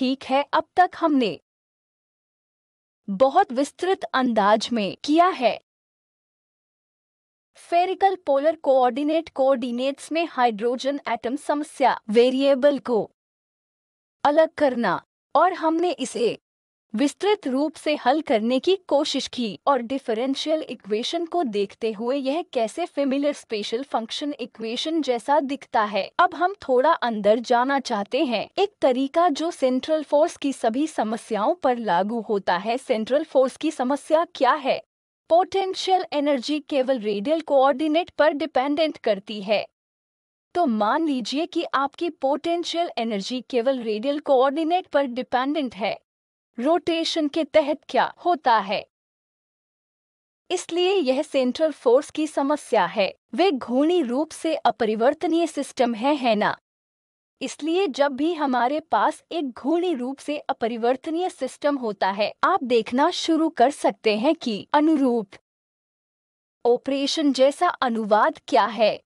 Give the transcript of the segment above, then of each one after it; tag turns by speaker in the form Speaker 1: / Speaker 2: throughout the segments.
Speaker 1: ठीक है, अब तक हमने बहुत विस्तृत अंदाज में किया है स्फेरिकल पोलर कोऑर्डिनेट्स में हाइड्रोजन एटम समस्या, वेरिएबल को अलग करना, और हमने इसे विस्तृत रूप से हल करने की कोशिश की और डिफरेंशियल इक्वेशन को देखते हुए यह कैसे फेमिलियर स्पेशल फंक्शन इक्वेशन जैसा दिखता है। अब हम थोड़ा अंदर जाना चाहते हैं, एक तरीका जो सेंट्रल फोर्स की सभी समस्याओं पर लागू होता है। सेंट्रल फोर्स की समस्या क्या है? पोटेंशियल एनर्जी केवल रेडियल कोऑर्डिनेट पर डिपेंडेंट करती है। तो मान लीजिए कि आपकी पोटेंशियल एनर्जी केवल रेडियल कोऑर्डिनेट पर डिपेंडेंट है। रोटेशन के तहत क्या होता है? इसलिए यह सेंट्रल फोर्स की समस्या है। वे घूर्णी रूप से अपरिवर्तनीय सिस्टम है ना? इसलिए जब भी हमारे पास एक घूर्णी रूप से अपरिवर्तनीय सिस्टम होता है, आप देखना शुरू कर सकते हैं कि अनुरूप ऑपरेशन जैसा अनुवाद क्या है।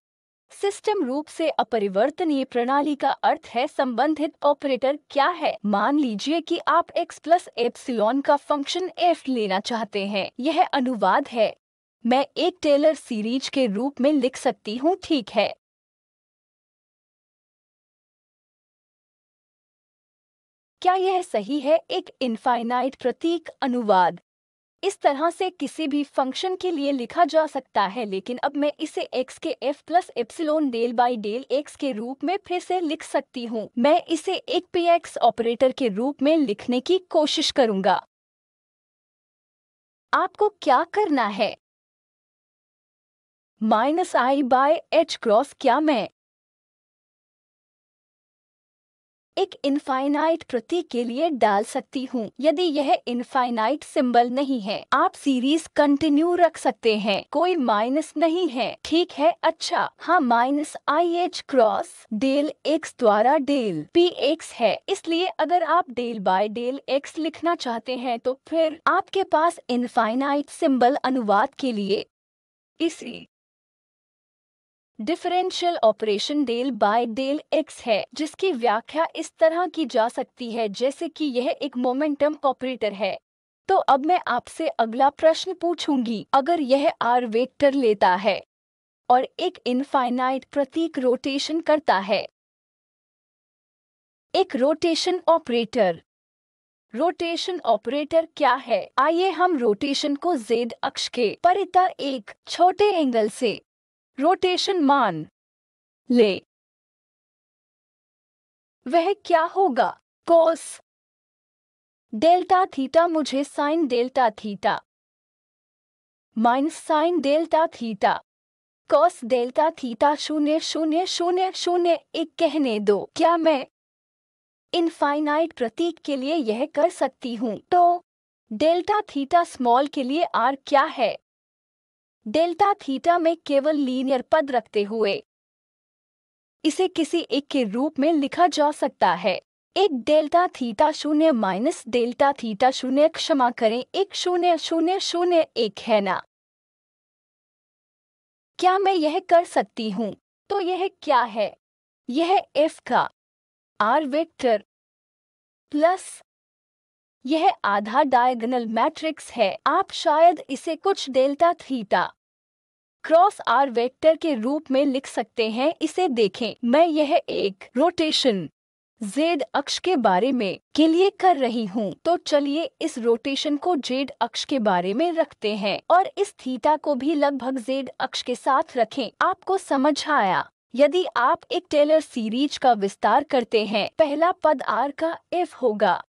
Speaker 1: सिस्टम रूप से अपरिवर्तनीय प्रणाली का अर्थ है संबंधित ऑपरेटर क्या है। मान लीजिए कि आप x प्लस एप्सिलॉन का फंक्शन f लेना चाहते हैं। यह अनुवाद है। मैं एक टेलर सीरीज के रूप में लिख सकती हूँ, ठीक है। क्या यह सही है? एक इनफाइनाइट प्रतीक अनुवाद इस तरह से किसी भी फंक्शन के लिए लिखा जा सकता है, लेकिन अब मैं इसे x के f plus epsilon del by del x के रूप में फिर से लिख सकती हूँ। मैं इसे एक px ऑपरेटर के रूप में लिखने की कोशिश करूँगा। आपको क्या करना है? Minus I by H cross क्या मैं एक इनफाइनाइट प्रतीक के लिए डाल सकती हूँ? यदि यह इनफाइनाइट सिंबल नहीं है, आप सीरीज कंटिन्यू रख सकते हैं, कोई माइनस नहीं है, ठीक है। अच्छा, हाँ, minus I H cross del X द्वारा डेल पी एक्स है। इसलिए अगर आप डेल बाय डेल एक्स लिखना चाहते हैं तो फिर आपके पास इनफाइनाइट सिंबल अनुवाद के लिए इसी differential operation del by del X है, जिसकी व्याख्या इस तरह की जा सकती है जैसे कि यह एक मोमेंटम ऑपरेटर है। तो अब मैं आपसे अगला प्रश्न पूछूंगी। अगर यह आर वेक्टर लेता है और एक इनफाइनाइट प्रतीक रोटेशन करता है, एक रोटेशन ऑपरेटर क्या है? आइए हम रोटेशन को z अक्ष के परितः एक छोटे एंगल से रोटेशन मान ले। वह क्या होगा? कोस डेल्टा थीटा मुझे sine delta theta minus sine delta theta cos delta theta 0,0,0,0,1 कहने दो। क्या मैं इनफाइनाइट प्रतीक के लिए यह कर सकती हूँ? तो डेल्टा थीटा स्मॉल के लिए r क्या है? डेल्टा थीटा में केवल लीनियर पद रखते हुए इसे किसी एक के रूप में लिखा जा सकता है। एक delta theta 0 minus delta theta 0, क्षमा करें, 1,0,0,0,1 है ना? क्या मैं यह कर सकती हूँ? तो यह क्या है? यह f का r वेक्टर प्लस यह आधा डायगोनल मैट्रिक्स है। आप शायद इसे कुछ delta theta cross r vector के रूप में लिख सकते हैं। इसे देखें, मैं यह एक रोटेशन z अक्ष के बारे में के लिए कर रही हूँ। तो चलिए इस रोटेशन को z अक्ष के बारे में रखते हैं और इस थीटा को भी लगभग z अक्ष के साथ रखें। आपको समझ आया? यदि आप एक टेलर सीरीज का विस्तार करते हैं, पहला पद r का f होगा।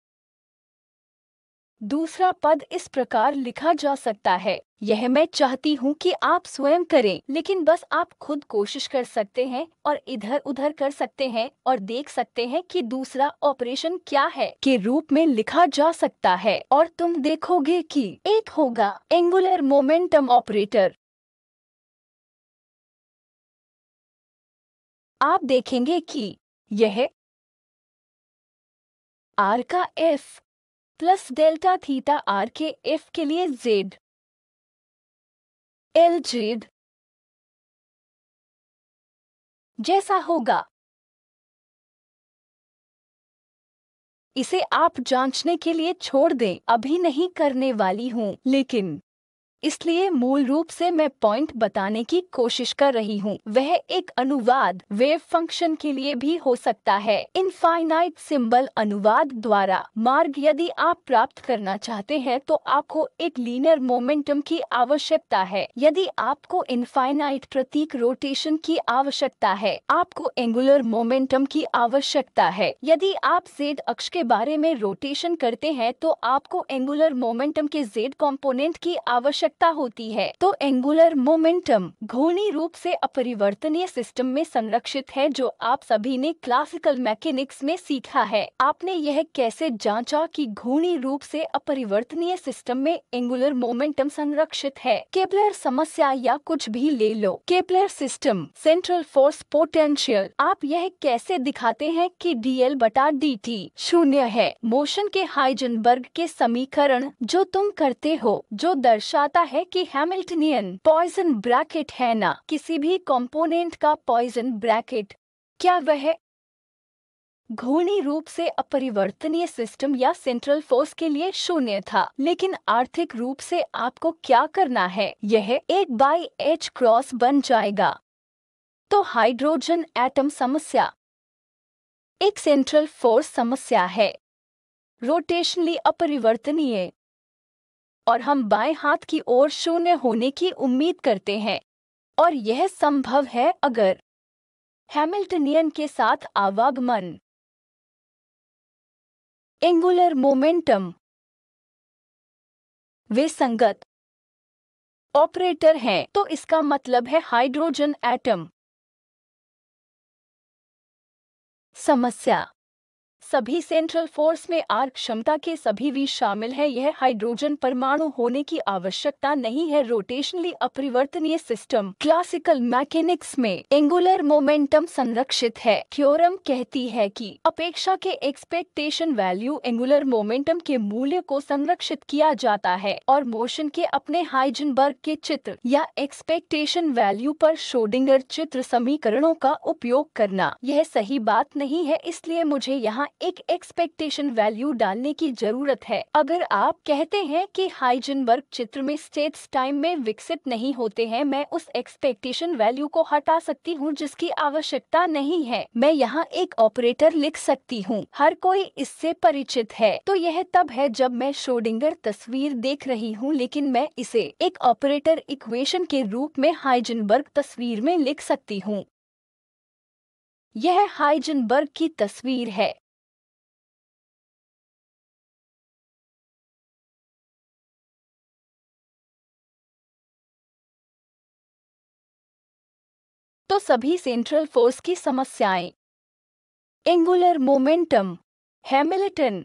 Speaker 1: दूसरा पद इस प्रकार लिखा जा सकता है। यह मैं चाहती हूँ कि आप स्वयं करें, लेकिन बस आप खुद कोशिश कर सकते हैं और इधर उधर कर सकते हैं और देख सकते हैं कि दूसरा ऑपरेशन क्या है के रूप में लिखा जा सकता है, और तुम देखोगे कि एक होगा एंगुलर मोमेंटम ऑपरेटर। आप देखेंगे कि यह r का f plus delta theta r के f के लिए z L z जैसा होगा। इसे आप जांचने के लिए छोड़ दें। अभी नहीं करने वाली हूँ, लेकिन इसलिए मूल रूप से मैं पॉइंट बताने की कोशिश कर रही हूँ। वह एक अनुवाद वेव फंक्शन के लिए भी हो सकता है। इनफाइनाइट सिंबल अनुवाद द्वारा मार्ग यदि आप प्राप्त करना चाहते हैं तो आपको एक लीनियर मोमेंटम की आवश्यकता है। यदि आपको इनफाइनाइट प्रतीक रोटेशन की आवश्यकता है, आपको एंगुलर मोमेंटम की आवश्यकता है। यदि आप जेड अक्ष के बारे में रोटेशन करते हैं तो आपको एंगुलर मोमेंटम के जेड कंपोनेंट की आवश्यकता होती है। तो एंगुलर मोमेंटम घूर्णी रूप से अपरिवर्तनीय सिस्टम में संरक्षित है, जो आप सभी ने क्लासिकल मैकेनिक्स में सीखा है। आपने यह कैसे जांचा कि घूर्णी रूप से अपरिवर्तनीय सिस्टम में एंगुलर मोमेंटम संरक्षित है? केपलर समस्या या कुछ भी ले लो। Kepler system central force potential. आप यह कैसे दिखाते हैं कि dl/dt शून्य है? मोशन के हाइजेनबर्ग के समीकरण जो तुम करते हो, जो दर्शाता है कि हैमिल्टनियन पॉइसन ब्रैकेट है ना, किसी भी कंपोनेंट का पॉइसन ब्रैकेट, क्या वह घूर्णी रूप से अपरिवर्तनीय सिस्टम या सेंट्रल फोर्स के लिए शून्य था? लेकिन आर्थिक रूप से आपको क्या करना है? यह 1/h क्रॉस बन जाएगा। तो हाइड्रोजन एटम समस्या एक सेंट्रल फोर्स समस्या है, रोटेशनली अपरिवर्तनीय, और हम बाएं हाथ की ओर शून्य होने की उम्मीद करते हैं। और यह संभव है अगर हैमिल्टनियन के साथ आवागमन एंगुलर मोमेंटम वे संगत ऑपरेटर हैं। तो इसका मतलब है हाइड्रोजन एटम समस्या सभी सेंट्रल फोर्स में आर क्षमता के सभी भी शामिल है। यह हाइड्रोजन परमाणु होने की आवश्यकता नहीं है। रोटेशनली अपरिवर्तनीय सिस्टम क्लासिकल मैकेनिक्स में एंगुलर मोमेंटम संरक्षित है। थ्योरम कहती है कि अपेक्षा के एक्सपेक्टेशन वैल्यू एंगुलर मोमेंटम के मूल्य को संरक्षित किया जाता है और मोशन के अपने हाइजेनबर्ग के चित्र या एक्सपेक्टेशन वैल्यू पर श्रोडिंगर चित्र समीकरणों का उपयोग करना यह सही बात नहीं है। इसलिए मुझे यहाँ एक एक्सपेक्टेशन वैल्यू डालने की जरूरत है। अगर आप कहते हैं कि हाइजेनबर्ग चित्र में स्टेट्स टाइम में विकसित नहीं होते हैं, मैं उस एक्सपेक्टेशन वैल्यू को हटा सकती हूँ जिसकी आवश्यकता नहीं है। मैं यहाँ एक ऑपरेटर लिख सकती हूँ, हर कोई इससे परिचित है। तो यह तब है जब मैं श्रोडिंगर तस्वीर देख रही हूँ, लेकिन मैं इसे एक ऑपरेटर इक्वेशन के रूप में हाइजेनबर्ग तस्वीर में लिख सकती हूँ। यह हाइजेनबर्ग की तस्वीर है। तो सभी सेंट्रल फोर्स की समस्याएं एंगुलर मोमेंटम हैमिल्टन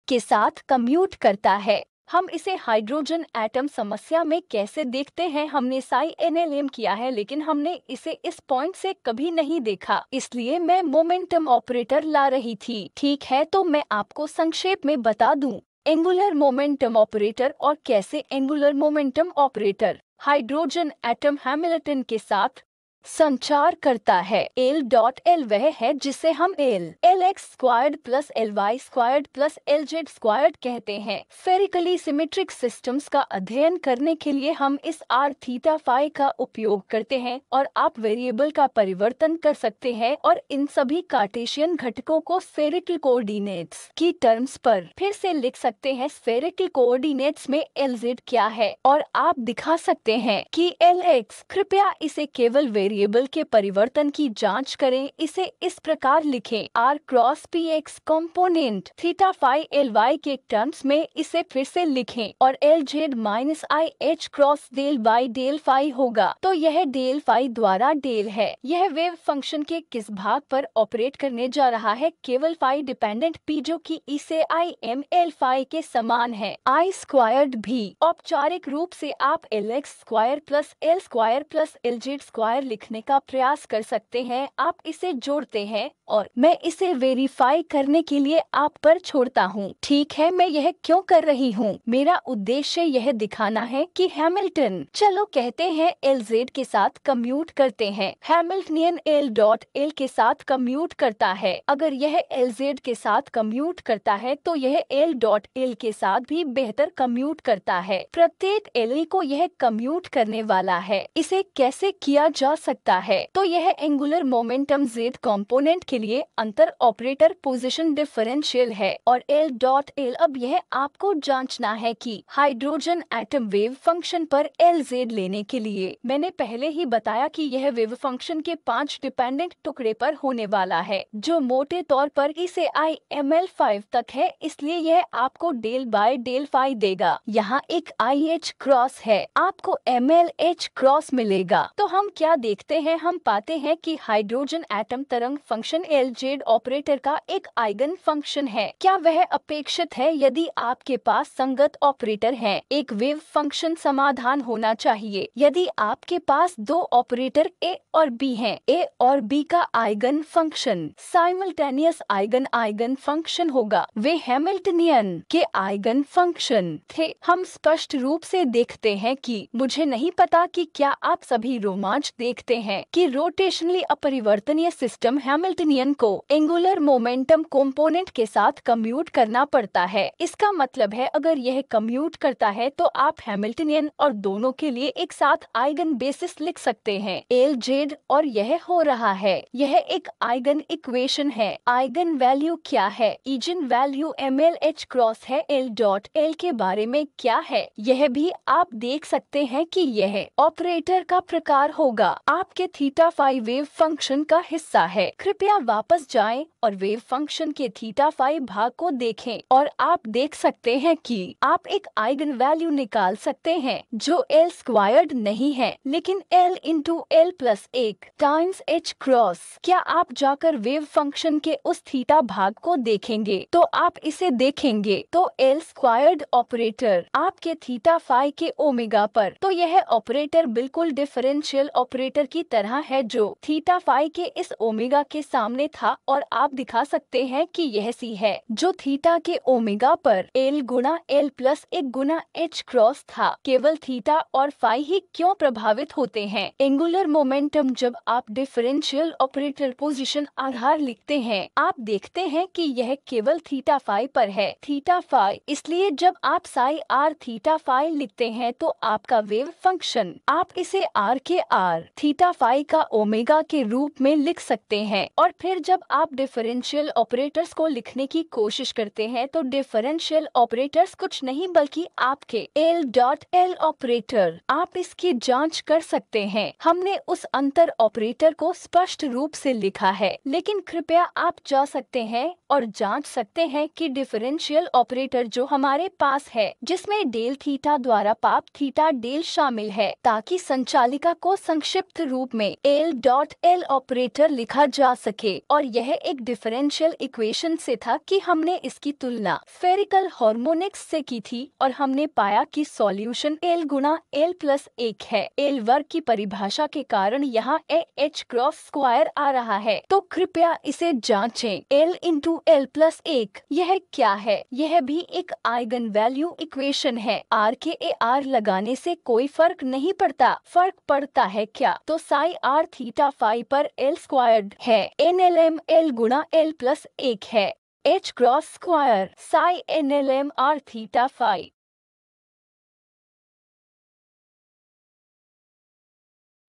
Speaker 1: के साथ कम्यूट करता है। हम इसे हाइड्रोजन एटम समस्या में कैसे देखते हैं? हमने साई एनएलएम किया है, लेकिन हमने इसे इस पॉइंट से कभी नहीं देखा, इसलिए मैं मोमेंटम ऑपरेटर ला रही थी। ठीक है, तो मैं आपको संक्षेप में बता दूं एंगुलर मोमेंटम ऑपरेटर और कैसे angular momentum operator hydrogen atom Hamilton के साथ संचार करता है। L.L वह है जिसे हम Lx² plus Ly² plus Lz² कहते हैं। स्फेरिकली सिमेट्रिक सिस्टम्स का अध्ययन करने के लिए हम इस r थीटा फाई का उपयोग करते हैं और आप वेरिएबल का परिवर्तन कर सकते हैं और इन सभी कार्टेशियन घटकों को स्फेरिकल कोऑर्डिनेट्स की टर्म्स पर फिर से लिख सकते हैं। स्फेरिकल कोऑर्डिनेट्स में Lz क्या है और आप दिखा सकते हैं कि Lx। कृपया इसे केवल वेरिएबल के परिवर्तन की जांच करें। इसे इस प्रकार लिखें, r cross px component theta phi ly के टर्म्स में इसे फिर से लिखें और Lz minus i h cross del by del phi होगा। तो यह डेल फाई द्वारा डेल है। यह वेव फंक्शन के किस भाग पर ऑपरेट करने जा रहा है? केवल फाई डिपेंडेंट p, जो कि e से i m l फाई के समान है। i² भी औपचारिक रूप से आप Lx² plus L² plus Lz² लिख लिखने का प्रयास कर सकते हैं। आप इसे जोड़ते हैं और मैं इसे वेरीफाई करने के लिए आप पर छोड़ता हूँ। ठीक है, मैं यह क्यों कर रही हूँ? मेरा उद्देश्य यह दिखाना है कि हैमिल्टन, चलो कहते हैं LZ के साथ कम्यूट करते हैं। हैमिल्टनियन L.L के साथ कम्यूट करता है। अगर यह LZ के साथ कम्यूट करता है तो यह L.L के साथ भी बेहतर कम्यूट करता है। प्रत्येक LL को यह कम्यूट करने वाला है। इसे कैसे किया जा सकता है? तो यह एंगुलर मोमेंटम Z कंपोनेंट के लिए अंतर ऑपरेटर पोजीशन डिफरेंशियल है और L.L। अब यह आपको जांचना है कि हाइड्रोजन एटम वेव फंक्शन पर LZ लेने के लिए मैंने पहले ही बताया कि यह वेव फंक्शन के 5 डिपेंडेंट टुकड़े पर होने वाला है, जो मोटे तौर पर इसे IML5 तक है, इसलिए यह आपको डेल बाय डेल फाई देगा। यहाँ एक IH क्रॉस है, आपको MLH क्रॉस मिलेगा। तो हम क्या देखते हैं? हम पाते हैं कि हाइड्रोजन एटम तरंग फंक्शन LZ ऑपरेटर का एक आइगन फंक्शन है। क्या वह अपेक्षित है? यदि आपके पास संगत ऑपरेटर है, एक वेव फंक्शन समाधान होना चाहिए। यदि आपके पास दो ऑपरेटर A और B हैं, A और B का eigen function simultaneous eigen function होगा। वे हैमिल्टनियन के आइगन फंक्शन थे। हम स्पष्ट रूप से देखते हैं कि मुझे नहीं पता कि क्या आप सभी रोमांच देखते हैं कि रोटेशनली अपरिवर्तनीय सिस्टम हैमिल्टनियन को एंगुलर मोमेंटम कंपोनेंट के साथ कम्यूट करना पड़ता है। इसका मतलब है अगर यह कम्यूट करता है तो आप हैमिल्टनियन और दोनों के लिए एक साथ आइगन बेसिस लिख सकते हैं LZ, और यह हो रहा है। यह एक आइगन इक्वेशन है। आइगन वैल्यू क्या है? इजन वैल्यू MLH क्रॉस है। L.L के बारे में क्या है? यह भी आप देख सकते हैं कि यह ऑपरेटर का प्रकार होगा, आपके थीटा फाई वेव फंक्शन का हिस्सा है। कृपया वापस जाएं और वेव फंक्शन के थीटा फाई भाग को देखें और आप देख सकते हैं कि आप एक आइगन वैल्यू निकाल सकते हैं जो L स्क्वायर्ड नहीं है लेकिन L into L plus 1 times H cross. क्या आप जाकर वेव फंक्शन के उस थीटा भाग को देखेंगे तो आप इसे देखेंगे तो L स्क्वायर्ड ऑपरेटर आपके थीटा फाई के ओमेगा पर, तो यह ऑपरेटर बिल्कुल डिफरेंशियल ऑपरेटर की तरह है जो थीटा फाई के इस ओमेगा के सामने था, और आप दिखा सकते हैं कि यह सी है जो थीटा के ओमेगा पर L गुना L प्लस 1 गुना H क्रॉस था। केवल थीटा और फाई ही क्यों प्रभावित होते हैं? एंगुलर मोमेंटम जब आप डिफरेंशियल ऑपरेटर पोजीशन आधार लिखते हैं, आप देखते हैं कि यह केवल थीटा फाई पर है। थीटा फाई, इसलिए जब आप साई R थीटा फाई लिखते हैं तो आपका वेव फंक्शन आप इसे R के R थीटा फाई का ओमेगा के रूप में लिख सकते हैं। और फिर जब आप डिफरेंशियल ऑपरेटर्स को लिखने की कोशिश करते हैं तो डिफरेंशियल ऑपरेटर्स कुछ नहीं बल्कि आपके L.L ऑपरेटर। आप इसकी जांच कर सकते हैं। हमने उस अंतर ऑपरेटर को स्पष्ट रूप से लिखा है, लेकिन कृपया आप जा सकते हैं और जांच सकते हैं कि डिफरेंशियल ऑपरेटर जो हमारे पास है, जिसमें डेल थीटा द्वारा पाप थीटा डेल शामिल है, ताकि संचालिका को संक्षिप्त रूप में L.L ऑपरेटर लिखा जा सके। और यह एक डिफरेंशियल इक्वेशन से था कि हमने इसकी तुलना स्फेरिकल हार्मोनिक्स से की थी और हमने पाया कि सॉल्यूशन L गुना L प्लस 1 है। L वर्ग की परिभाषा के कारण यहाँ H क्रॉस स्क्वायर आ रहा है, तो कृपया इसे जांचें। L इंटू L प्लस 1 यह क्या है? यह भी एक आइगन वैल्यू इक्वेशन है। R के AR लगाने से कोई फर्क नहीं पड़ता। फर्क पड़ता है क्या? तो साई R थीटा फाई पर L स्क्वायर्ड है। NLM L गुना L प्लस 1 है। H cross square psi NLM R theta phi.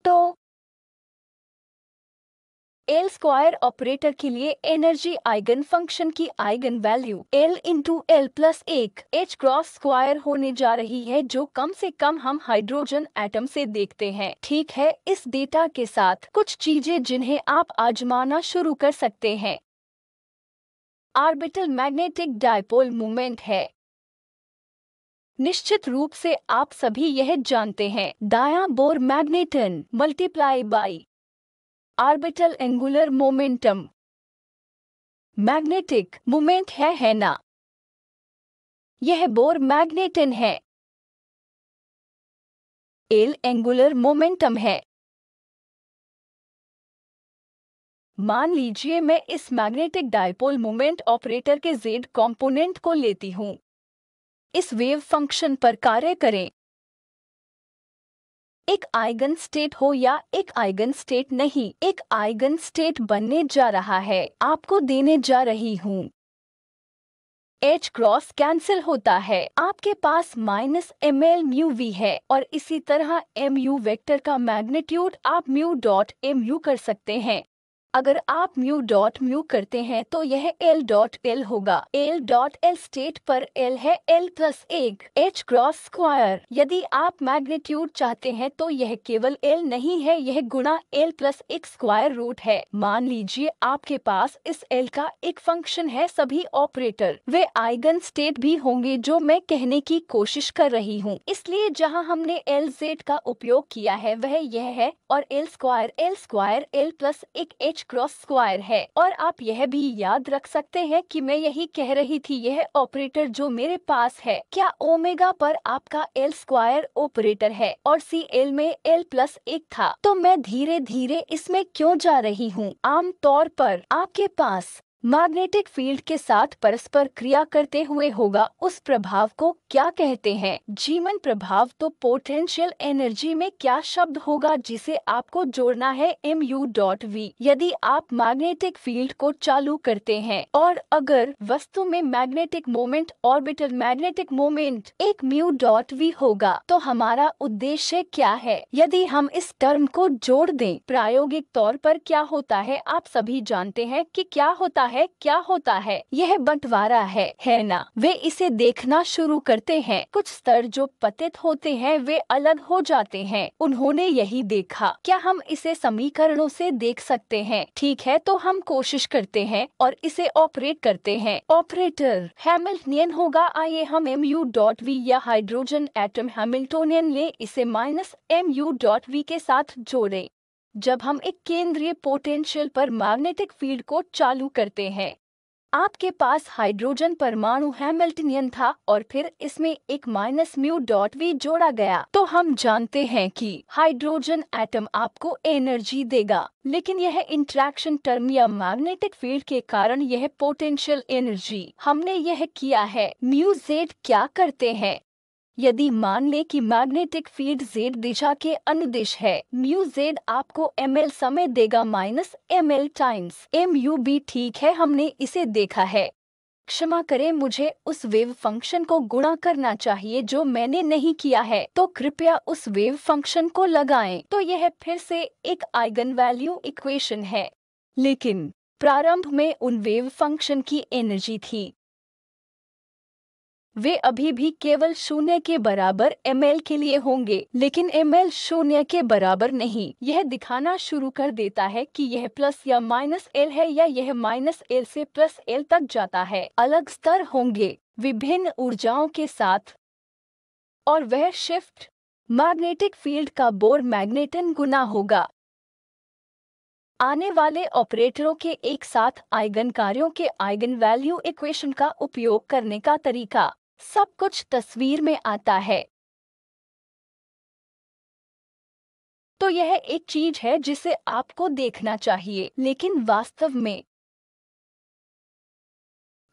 Speaker 1: तो L स्क्वायर ऑपरेटर के लिए एनर्जी आइगन फंक्शन की eigen value L into L plus 1 H cross square होने जा रही है, जो कम से कम हम हाइड्रोजन एटम से देखते हैं। ठीक है, इस डेटा के साथ कुछ चीजें जिन्हें आप आजमाना शुरू कर सकते हैं। ऑर्बिटल मैग्नेटिक डायपोल मोमेंट है। निश्चित रूप से आप सभी यह जानते हैं, दायां bore magneton multiply by orbital angular momentum. Magnetic moment है ना? यह बोर मैग्नेटन है। L एंगुलर मोमेंटम है। मान लीजिए मैं इस मैग्नेटिक डायपोल मोमेंट ऑपरेटर के z कंपोनेंट को लेती हूँ। इस वेव फंक्शन पर कार्य करें। एक आइगन स्टेट हो या एक आइगन स्टेट नहीं, एक आइगन स्टेट बनने जा रहा है, आपको देने जा रही हूँ। H क्रॉस कैंसिल होता है, आपके पास -ml म्यू वी है और इसी तरह mu वेक्टर का मैग्नीट्यूड आप म्यू डॉट mu कर सकते हैं। अगर आप म्यू डॉट म्यू करते हैं तो यह L डॉट L होगा। L डॉट L स्टेट पर L है L plus 1 H cross square. यदि आप मैग्नीट्यूड चाहते हैं तो यह केवल L नहीं है, यह गुणा L प्लस 1 स्क्वायर रूट है। मान लीजिए आपके पास इस L का एक फंक्शन है, सभी ऑपरेटर वे आइगन स्टेट भी होंगे जो मैं कहने की कोशिश कर रही हूँ। इसलिए जहाँ हमने LZ का उपयोग किया है वह यह है और L square L plus 1 H cross square है। और आप यह भी याद रख सकते हैं कि मैं यही कह रही थी, यह ऑपरेटर जो मेरे पास है क्या ओमेगा पर आपका L स्क्वायर ऑपरेटर है और CL में L प्लस 1 था। तो मैं धीरे धीरे इसमें क्यों जा रही हूँ। आमतौर पर आपके पास मैग्नेटिक फील्ड के साथ परस्पर क्रिया करते हुए होगा, उस प्रभाव को क्या कहते हैं। जीवन प्रभाव। तो पोटेंशियल एनर्जी में क्या शब्द होगा जिसे आपको जोड़ना है, mu डॉट v। यदि आप मैग्नेटिक फील्ड को चालू करते हैं और अगर वस्तु में magnetic moment orbital magnetic moment एक mu डॉट v होगा तो हमारा उद्देश्य क्या है। यदि हम इस टर्म को जोड़ दें, प्रायोगिक तौर पर क्या होता है, आप सभी जानते हैं कि क्या होता है, यह बंटवारा है ना। वे इसे देखना शुरू करते हैं, कुछ स्तर जो पतित होते हैं वे अलग हो जाते हैं। उन्होंने यही देखा। क्या हम इसे समीकरणों से देख सकते हैं। ठीक है, तो हम कोशिश करते हैं और इसे ऑपरेट करते हैं। ऑपरेटर हैमिल्टनियन होगा। आइए हम mu डॉट v या हाइड्रोजन एटम हैमिल्टोनियन ले, इसे -mu डॉट v के साथ जोड़ें। जब हम एक केंद्रीय पोटेंशियल पर मैग्नेटिक फील्ड को चालू करते हैं, आपके पास हाइड्रोजन परमाणु हैमिल्टनियन था और फिर इसमें एक -mu डॉट v जोड़ा गया। तो हम जानते हैं कि हाइड्रोजन एटम आपको एनर्जी देगा, लेकिन यह इंटरेक्शन टर्म या मैग्नेटिक फील्ड के कारण यह पोटेंशियल एनर्जी हमने यह किया है। म्यू जेड क्या करते हैं। यदि मान ले कि मैग्नेटिक फील्ड z दिशा के अनुदिश है, म्यू जेड आपको ml समय देगा -ml टाइम्स mu भी। ठीक है, हमने इसे देखा है। क्षमा करें, मुझे उस वेव फंक्शन को गुणा करना चाहिए जो मैंने नहीं किया है, तो कृपया उस वेव फंक्शन को लगाएं। तो यह फिर से एक आइगन वैल्यू इक्वेशन है, लेकिन प्रारंभ में उन वेव फंक्शन की एनर्जी थी, वे अभी भी केवल 0 के बराबर ml के लिए होंगे, लेकिन ml 0 के बराबर नहीं। यह दिखाना शुरू कर देता है कि यह प्लस या -L है या यह -L से +L तक जाता है। अलग स्तर होंगे विभिन्न ऊर्जाओं के साथ और वह शिफ्ट मैग्नेटिक फील्ड का बोर मैग्नेटन गुना होगा। आने वाले ऑपरेटरों के एक साथ आइगन कार्यों के आइगन वैल्यू इक्वेशन का उपयोग करने का तरीका, सब कुछ तस्वीर में आता है। तो यह एक चीज है जिसे आपको देखना चाहिए, लेकिन वास्तव में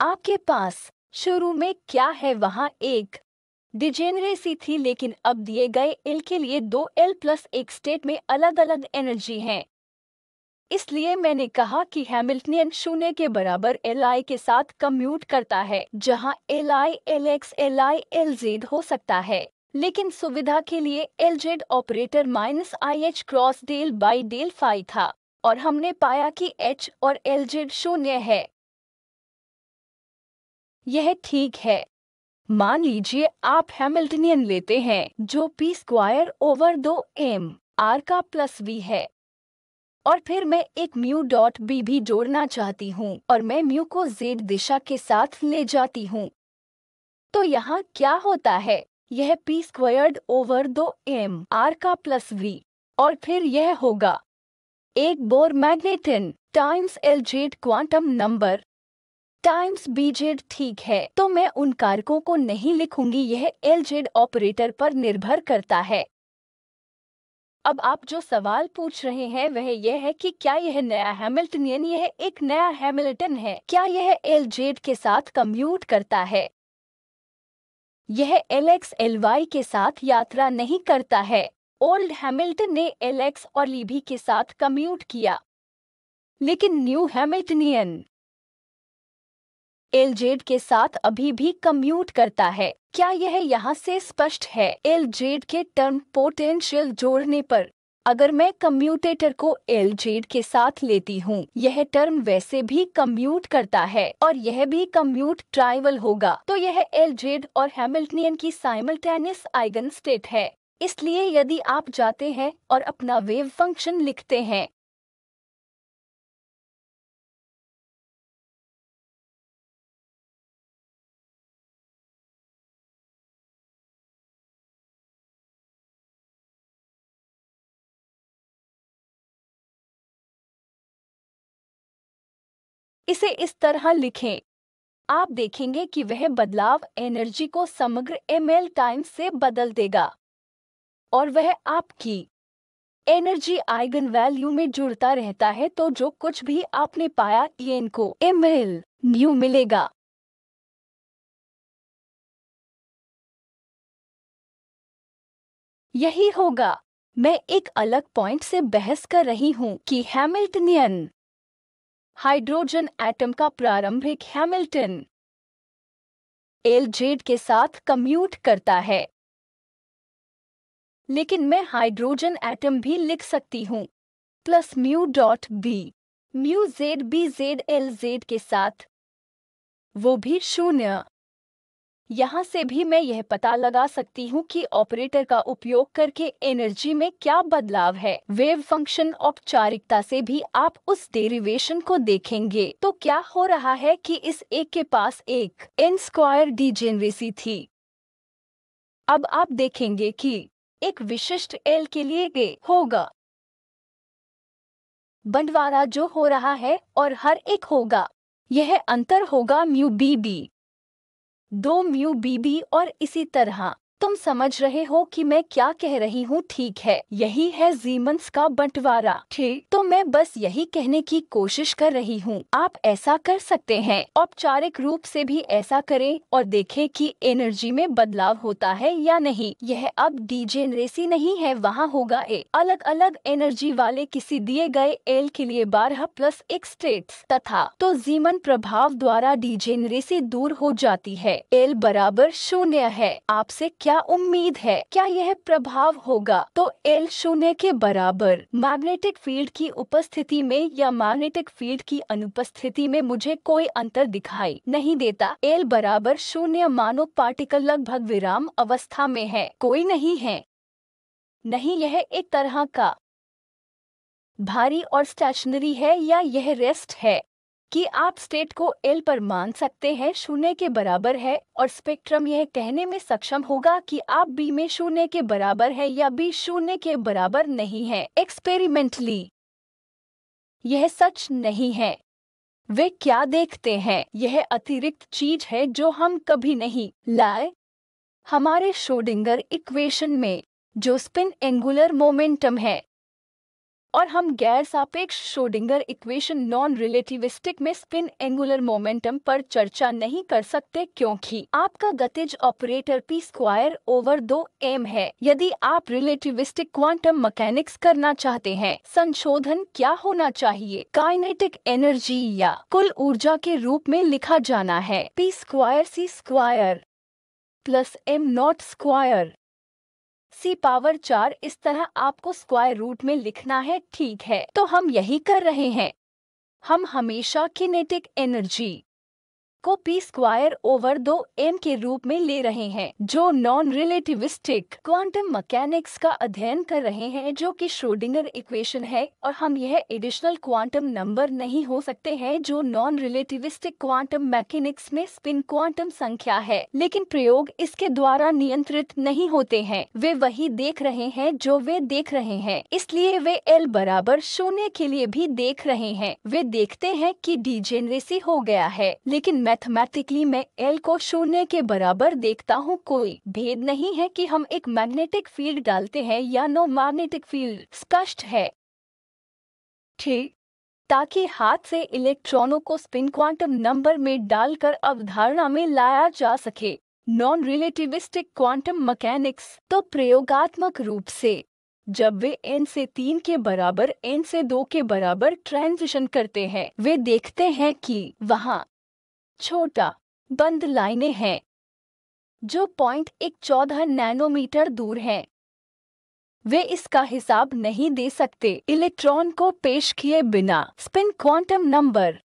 Speaker 1: आपके पास शुरू में क्या है, वहां एक डिजेनरेसी थी, लेकिन अब दिए गए L के लिए 2L प्लस 1 स्टेट में अलग अलग एनर्जी हैं। इसलिए मैंने कहा कि हैमिल्टनियन 0 के बराबर Li के साथ कम्यूट करता है, जहां Li Lx Li Lz हो सकता है, लेकिन सुविधा के लिए Lz operator -IH cross del by del phi था और हमने पाया कि H और Lz 0 है। यह ठीक है। मान लीजिए आप हैमिल्टनियन लेते हैं जो p square over 2m r का प्लस v है, और फिर मैं एक म्यू डॉट b भी जोड़ना चाहती हूँ और मैं म्यू को z दिशा के साथ ले जाती हूँ। तो यहाँ क्या होता है, यह p squared over 2m r का प्लस v और फिर यह होगा एक bore magneton times Lz quantum number times Bz। ठीक है, तो मैं उन कारकों को नहीं लिखूंगी, यह Lz ऑपरेटर पर निर्भर करता है। अब आप जो सवाल पूछ रहे हैं वह यह है कि क्या यह नया हैमिल्टनियन, यह एक नया हैमिल्टन है, क्या यह LZ के साथ कम्यूट करता है? यह LX LY के साथ यात्रा नहीं करता है। ओल्ड हैमिल्टन ने LX और लीभी के साथ कम्यूट किया, लेकिन न्यू हैमिल्टनियन LZ के साथ अभी भी कम्यूट करता है। क्या यह यहाँ से स्पष्ट है? LZ के टर्म पोटेंशियल जोड़ने पर अगर मैं कम्यूटेटर को LZ के साथ लेती हूँ, यह टर्म वैसे भी कम्यूट करता है और यह भी कम्यूट ट्राइवल होगा, तो यह LZ और हैमिल्टनियन की साइमल्टेनियस आइगन स्टेट है। इसलिए यदि आप जाते हैं और अपना वेव फंक्शन लिखते हैं, इसे इस तरह लिखें, आप देखेंगे कि वह बदलाव एनर्जी को समग्र ml टाइम से बदल देगा और वह आपकी एनर्जी आइगन वैल्यू में जुड़ता रहता है। तो जो कुछ भी आपने पाया En को ml न्यू मिलेगा। यही होगा। मैं एक अलग पॉइंट से बहस कर रही हूँ कि हैमिल्टनियन हाइड्रोजन एटम का प्रारंभिक हैमिल्टन LZ के साथ कम्यूट करता है, लेकिन मैं हाइड्रोजन एटम भी लिख सकती हूँ plus mu dot B mu ZBZ LZ के साथ, वो भी 0। यहाँ से भी मैं यह पता लगा सकती हूँ कि ऑपरेटर का उपयोग करके एनर्जी में क्या बदलाव है। वेव फंक्शन औपचारिकता से भी आप उस डेरिवेशन को देखेंगे। तो क्या हो रहा है कि इस एक के पास एक n² डिजेनरेसी थी। अब आप देखेंगे कि एक विशिष्ट L के लिए ये होगा बंटवारा जो हो रहा है और हर एक होगा, यह अंतर होगा म्यू BB 2 म्यू BB और इसी तरह। तुम समझ रहे हो कि मैं क्या कह रही हूँ, ठीक है? यही है जीमन्स का बंटवारा, ठीक? तो मैं बस यही कहने की कोशिश कर रही हूँ। आप ऐसा कर सकते हैं, औपचारिक रूप से भी ऐसा करें और देखें कि एनर्जी में बदलाव होता है या नहीं। यह अब डिजेनरेसी नहीं है, वहाँ होगा ए अलग अलग एनर्जी वाले किसी दिए गए L के लिए 12+1 स्टेट्स तथा तो जीमन प्रभाव द्वारा डिजेनरेसी दूर हो जाती है। L बराबर 0 है। आपसे क्या उम्मीद है? क्या यह प्रभाव होगा? तो L 0 के बराबर मैग्नेटिक फील्ड की उपस्थिति में या मैग्नेटिक फील्ड की अनुपस्थिति में मुझे कोई अंतर दिखाई नहीं देता। L बराबर 0 मानो पार्टिकल लगभग विराम अवस्था में है, कोई नहीं है। नहीं, यह एक तरह का भारी और स्टेशनरी है या यह रेस्ट है कि आप स्टेट को L पर मान सकते हैं 0 के बराबर है और स्पेक्ट्रम यह कहने में सक्षम होगा कि आप B में 0 के बराबर है या B 0 के बराबर नहीं है। एक्सपेरिमेंटली यह सच नहीं है। वे क्या देखते हैं? यह अतिरिक्त चीज है जो हम कभी नहीं लाए। हमारे श्रोडिंगर इक्वेशन में जो स्पिन एंगुलर मोमेंटम है, और हम गैर सापेक्ष श्रोडिंगर इक्वेशन नॉन रिलेटिविस्टिक में स्पिन एंगुलर मोमेंटम पर चर्चा नहीं कर सकते क्योंकि आपका गतिज ऑपरेटर p²/2m है। यदि आप रिलेटिविस्टिक क्वांटम मैकेनिक्स करना चाहते हैं, संशोधन क्या होना चाहिए? काइनेटिक एनर्जी या कुल ऊर्जा के रूप में लिखा जाना है p²c² + m0²। c⁴ इस तरह आपको स्क्वायर रूट में लिखना है, ठीक है? तो हम यही कर रहे हैं। हम हमेशा किनेटिक एनर्जी को p²/2m के रूप में ले रहे हैं। जो नॉन रिलेटिविस्टिक क्वांटम मैकेनिक्स का अध्ययन कर रहे हैं, जो कि श्रोडिंगर इक्वेशन है, और हम यह एडिशनल क्वांटम नंबर नहीं हो सकते हैं जो नॉन रिलेटिविस्टिक क्वांटम मैकेनिक्स में स्पिन क्वांटम संख्या है, लेकिन प्रयोग इसके द्वारा नियंत्रित नहीं होते हैं। वे वही देख रहे हैं जो वे देख रहे हैं, इसलिए वे L बराबर 0 के लिए भी देख रहे हैं। वे देखते हैं कि डिजेनरेसी हो गया है, लेकिन मैथमेटिकली मैं एल को शून्य के बराबर देखता हूँ। कोई भेद नहीं है कि हम एक मैग्नेटिक फील्ड डालते हैं या नो मैग्नेटिक फील्ड। स्पष्ट है? ठीक। ताकि हाथ से इलेक्ट्रॉनों को स्पिन क्वांटम नंबर में डालकर अवधारणा में लाया जा सके। नॉन रिलेटिविस्टिक क्वांटम मैकेनिक्स तो प्रयोगात्मक रूप से जब वे n से 3 के बराबर n से 2 के बराबर ट्रांजिशन करते हैं, वे देखते हैं कि वहाँ छोटा बंद लाइनें हैं जो 0.14 नैनोमीटर दूर हैं। वे इसका हिसाब नहीं दे सकते इलेक्ट्रॉन को पेश किए बिना। स्पिन क्वांटम नंबर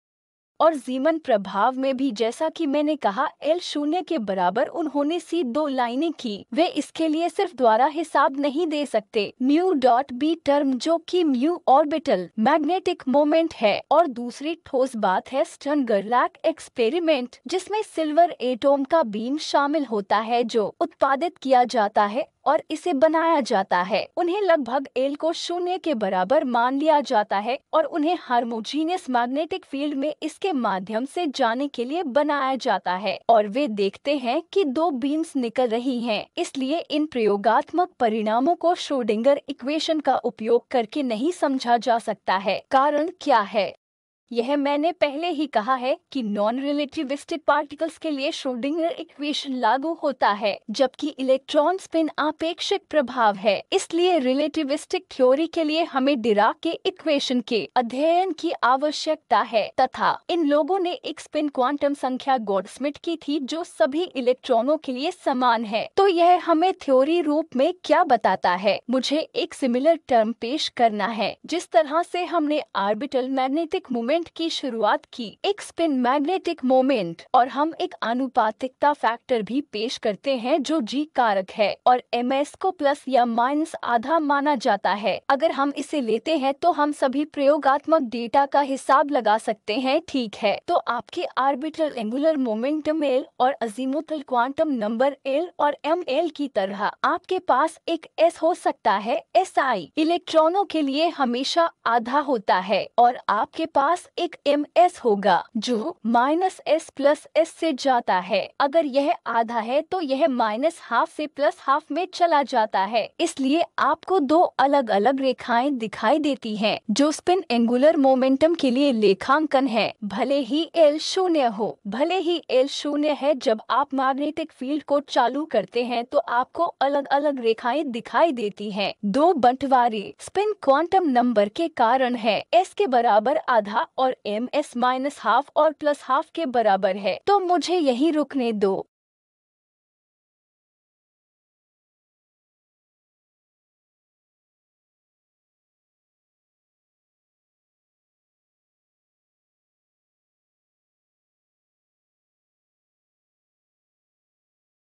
Speaker 1: और जीमन प्रभाव में भी जैसा कि मैंने कहा एल शून्य के बराबर उन्होंने सी 2 लाइनें की। वे इसके लिए सिर्फ द्वारा हिसाब नहीं दे सकते म्यू डॉट बी टर्म, जो कि म्यू ऑर्बिटल मैग्नेटिक मोमेंट है। और दूसरी ठोस बात है स्टर्न-गेरलैक एक्सपेरिमेंट, जिसमें सिल्वर एटॉम का बीम शामिल होता है जो उत्पादित किया जाता है और इसे बनाया जाता है। उन्हें लगभग एल को शून्य के बराबर मान लिया जाता है और उन्हें हार्मोजीनियस मैग्नेटिक फील्ड में इसके माध्यम से जाने के लिए बनाया जाता है। और वे देखते हैं कि 2 बीम्स निकल रही हैं। इसलिए इन प्रयोगात्मक परिणामों को श्रोडिंगर इक्वेशन का उपयोग करके नहीं समझा जा सकता है। कारण क्या है? यह मैंने पहले ही कहा है कि नॉन रिलेटिविस्टिक पार्टिकल्स के लिए श्रोडिंगर इक्वेशन लागू होता है, जबकि इलेक्ट्रॉन स्पिन आपेक्षिक प्रभाव है। इसलिए रिलेटिविस्टिक थ्योरी के लिए हमें डिराक के इक्वेशन के अध्ययन की आवश्यकता है तथा इन लोगों ने एक स्पिन क्वांटम संख्या गॉडस्मिट की थी जो सभी इलेक्ट्रॉनों के लिए समान है। तो यह हमें थ्योरी रूप में क्या बताता है? मुझे एक सिमिलर टर्म पेश करना है जिस तरह से हमने ऑर्बिटल मैग्नेटिक मोमेंट की शुरुआत की, एक स्पिन मैग्नेटिक मोमेंट, और हम एक आनुपातिकता फैक्टर भी पेश करते हैं जो जी कारक है और ms को प्लस या माइनस आधा माना जाता है। अगर हम इसे लेते हैं तो हम सभी प्रयोगात्मक डेटा का हिसाब लगा सकते हैं। ठीक है, तो आपके ऑर्बिटल एंगुलर मोमेंटम L और अजीमुथल क्वांटम नंबर L और ml की तरह आपके पास एक s हो सकता है। SI इलेक्ट्रॉनों के लिए हमेशा आधा होता है और आपके पास एक ms होगा जो -s प्लस s से जाता है। अगर यह आधा है तो यह -½ से +½ में चला जाता है। इसलिए आपको 2 अलग अलग रेखाएं दिखाई देती हैं जो स्पिन एंगुलर मोमेंटम के लिए लेखांकन है। भले ही L शून्य हो, भले ही L शून्य है, जब आप मैग्नेटिक फील्ड को चालू करते हैं तो आपको अलग अलग रेखाएं दिखाई देती हैं। 2 बंटवारे स्पिन क्वांटम नंबर के कारण है। s के बराबर आधा और ms -½ और +½ के बराबर है। तो मुझे यही रुकने दो।